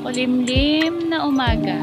Makulimlim na umaga.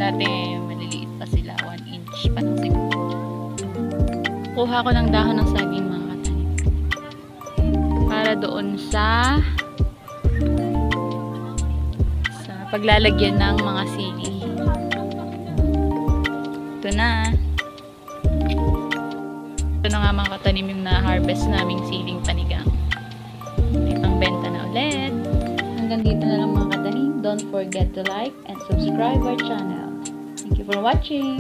Dati maliliit pa sila, 1 inch pa lang siguro. Kuha ko ng dahon ng saging mga katanim. Para doon sa paglalagyan ng mga sili. Ito na. Ito na nga mga katanim yung na-harvest naming siling panigang. May pangbenta na ulit. Hanggang dito na lang mga katanim. Don't forget to like and subscribe our channel. Thank you for watching.